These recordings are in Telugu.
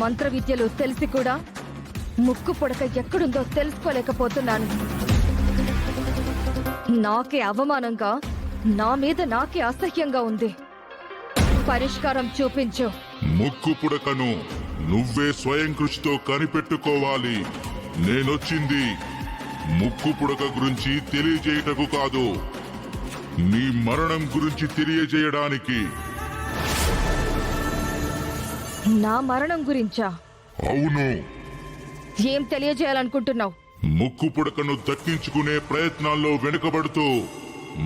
మంత్ర విద్యలు తెలిసి కూడా ముక్కు పుడక ఎక్కడుందో తెలుసుకోలేకపోతున్నాను. నాకే అవమానంగా, నా మీద నాకే అసహ్యంగా ఉంది. పరిష్కారం చూపించు. ముక్కు పుడకను నువ్వే స్వయం కృషితో కనిపెట్టుకోవాలి. నేనొచ్చింది ముక్కు పుడక గురించి తెలియజేయటకు కాదు, నీ మరణం గురించి తెలియజేయడానికి. నా మరణం గురించా? అవును. ఏం తెలియజేయాలనుకుంటున్నావు? ముక్కు పుడకను దక్కించుకునే ప్రయత్నాల్లో వెనుకబడుతూ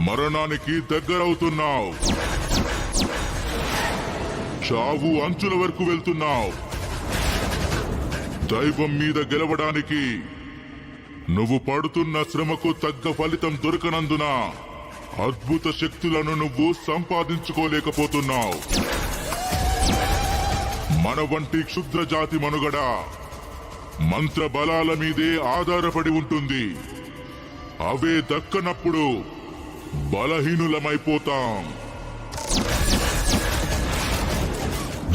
మరణానికి దగ్గరవుతున్నావు. చావు అంచుల వరకు వెళ్తున్నావు. దైవం మీద గెలవడానికి నువ్వు పడుతున్న శ్రమకు తగ్గ ఫలితం దొరకనందున అద్భుత శక్తులను నువ్వు సంపాదించుకోలేకపోతున్నావు. మన వంటి క్షుద్ర జాతి మనుగడ మంత్ర బలాల మీదే ఆధారపడి ఉంటుంది. అవే దక్కనప్పుడు బలహీనులమైపోతాం.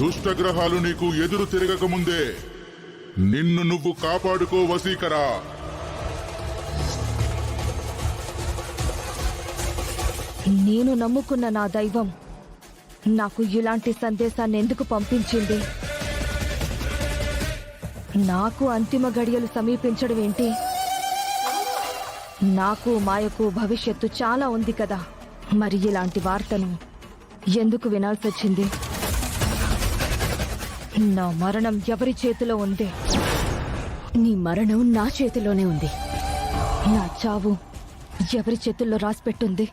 దుష్టగ్రహాలు నీకు ఎదురు తిరగకముందే నిన్ను నువ్వు కాపాడుకో వసీకరా. నేను నమ్ముకున్న నా దైవం నాకు ఇలాంటి సందేశాన్ని ఎందుకు పంపించింది? నాకు అంతిమ గడియలు సమీపించడం ఏంటి? నాకు మాయకు భవిష్యత్తు చాలా ఉంది కదా, మరి ఇలాంటి వార్తను ఎందుకు వినాల్సొచ్చింది? నా మరణం ఎవరి చేతిలో ఉంది? నీ మరణం నా చేతిలోనే ఉంది. నా చావు ఎవరి చేతుల్లో రాసిపెట్టుంది?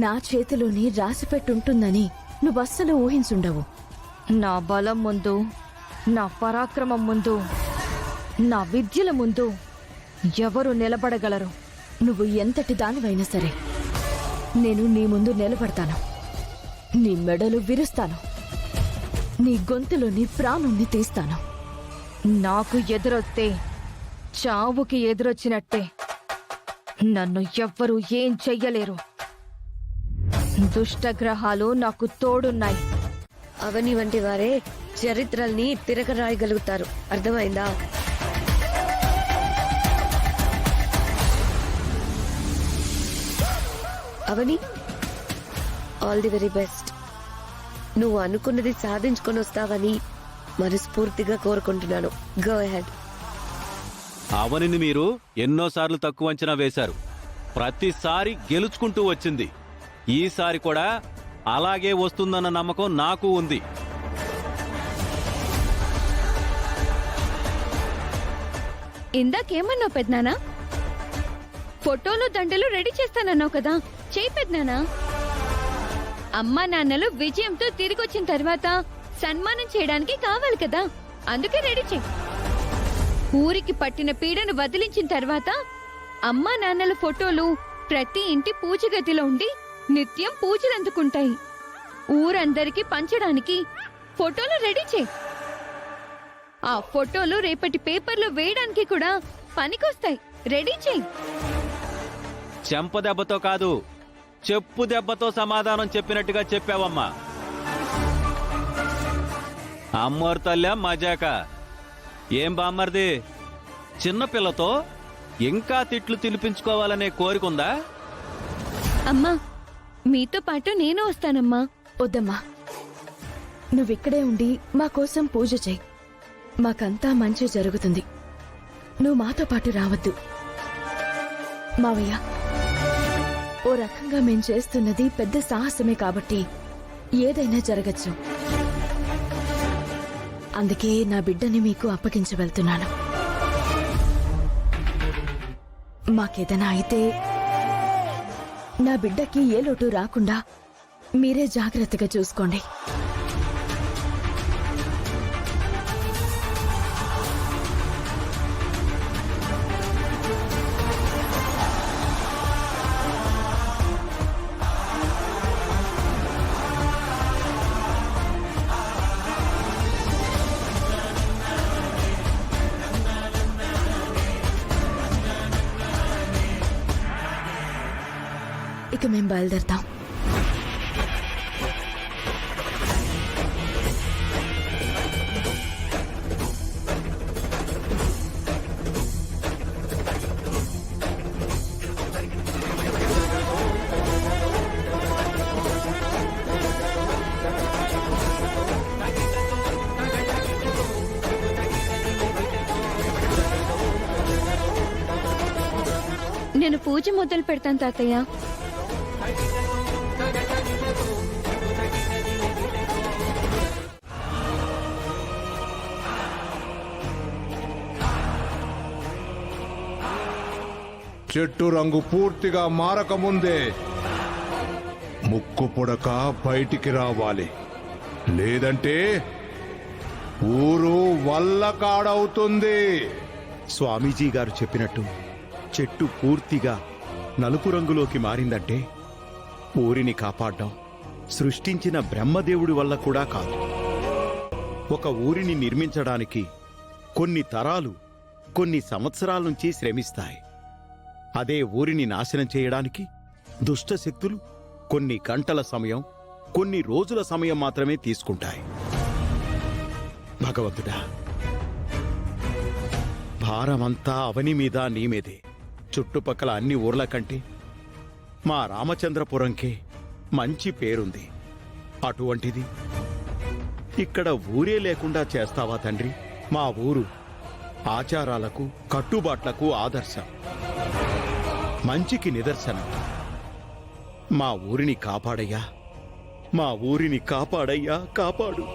నా చేతిలోనే రాసిపెట్టుంటుందని నువ్వస్సలు ఊహించుండవు. నా బలం ముందు, నా పరాక్రమం ముందు, నా విద్యల ముందు ఎవరు నిలబడగలరు? నువ్వు ఎంతటి దానివైనా సరే నేను నీ ముందు నిలబడతాను. నీ మెడలు విరుస్తాను. నీ గొంతులోని ప్రాణుణ్ణి తీస్తాను. నాకు ఎదురొస్తే చావుకి ఎదురొచ్చినట్టే. నన్ను ఎవ్వరూ ఏం చెయ్యలేరు. దుష్టగ్రహాలు నాకు తోడున్నాయి. అవని వంటి వారే చరిత్రల్ని తిరగరాయగలుగుతారు. అర్థమైందా? అవని, ఆల్ ది వెరీ బెస్ట్. నువ్వు అనుకున్నది సాధించుకొని వస్తావని మనస్ఫూర్తిగా కోరుకుంటున్నాను. Go ahead. అవనిని మీరు ఎన్నోసార్లు తక్కువ అంచనా వేశారు. ప్రతిసారి గెలుచుకుంటూ వచ్చింది. ఈసారి కూడా అలాగే వస్తుందన్న నమ్మకం నాకు ఉంది. ఇందాకేమన్నావు పెద్దనానా? ఫోటోలు దండలు రెడీ చేస్తానన్నావు కదా, చేయి పెద్దనానా. అమ్మా నాన్నలు విజయంతో తిరిగొచ్చిన తర్వాత సన్మానం చేయడానికి కావాలి కదా, అందుకే రెడీ చేయి. ఊరికి పట్టిన పీడను వదిలించిన తర్వాత అమ్మా నాన్నల ఫోటోలు ప్రతి ఇంటి పూజ గదిలో ఉండి నిత్యం పూజలు అందుకుంటాయి. ఊరందరికీ పంచడానికి ఫోటోలు రెడీ చేయి. ఆ ఫోటోలు రేపటి పేపర్లో వేయడానికి కూడా పనికొస్తాయి. రెడీ చేయి. చెంప దెబ్బతో కాదు, చెప్పు దెబ్బతో సమాధానం చెప్పినట్టుగా చెప్పావమ్మా. అమ్మోరు తల్లా మజాక. ఏం బామ్మర్ది, చిన్నపిల్లతో ఇంకా తిట్లు తినిపించుకోవాలనే కోరికుందా? అమ్మా, మీతో పాటు నేను వస్తానమ్మా. వద్దమ్మా, నువ్విక్కడే ఉండి మా కోసం పూజ చేయి. మాకంతా మంచి జరుగుతుంది. నువ్వు మాతో పాటు రావద్దు. మావయ్య, ఓ రకంగా మేం చేస్తున్నది పెద్ద సాహసమే కాబట్టి ఏదైనా జరగచ్చు. అందుకే నా బిడ్డని మీకు అప్పగించి వెళ్తున్నాను. మాకేదైనా అయితే నా బిడ్డకి ఏ లోటు రాకుండా మీరే జాగ్రత్తగా చూసుకోండి. ఇక మేం బయలుదేరతాం. నేను పూజ మొదలు పెడతాను తాతయ్య. చెట్టు రంగు పూర్తిగా మారకముందే ముక్కు పుడక బయటికి రావాలి, లేదంటే ఊరు వల్లకాడవుతుంది. స్వామీజీ గారు చెప్పినట్టు చెట్టు పూర్తిగా నలుపు రంగులోకి మారిందంటే ఊరిని కాపాడ్డం సృష్టించిన బ్రహ్మదేవుడి వల్ల కూడా కాదు. ఒక ఊరిని నిర్మించడానికి కొన్ని తరాలు, కొన్ని సంవత్సరాల నుంచి శ్రమిస్తాయి. అదే ఊరిని నాశనం చేయడానికి దుష్ట శక్తులు కొన్ని గంటల సమయం, కొన్ని రోజుల సమయం మాత్రమే తీసుకుంటాయి. భగవంతుడా, భారమంతా అవని మీద నీ మీదే. చుట్టుపక్కల అన్ని ఊర్ల కంటే మా రామచంద్రపురంకే మంచి పేరుంది. అటువంటిది ఇక్కడ ఊరే లేకుండా చేస్తావా తండ్రి? మా ఊరు ఆచారాలకు, కట్టుబాట్లకు ఆదర్శం, మంచికి నిదర్శనం. మా ఊరిని కాపాడయ్యా, మా ఊరిని కాపాడయ్యా, కాపాడు.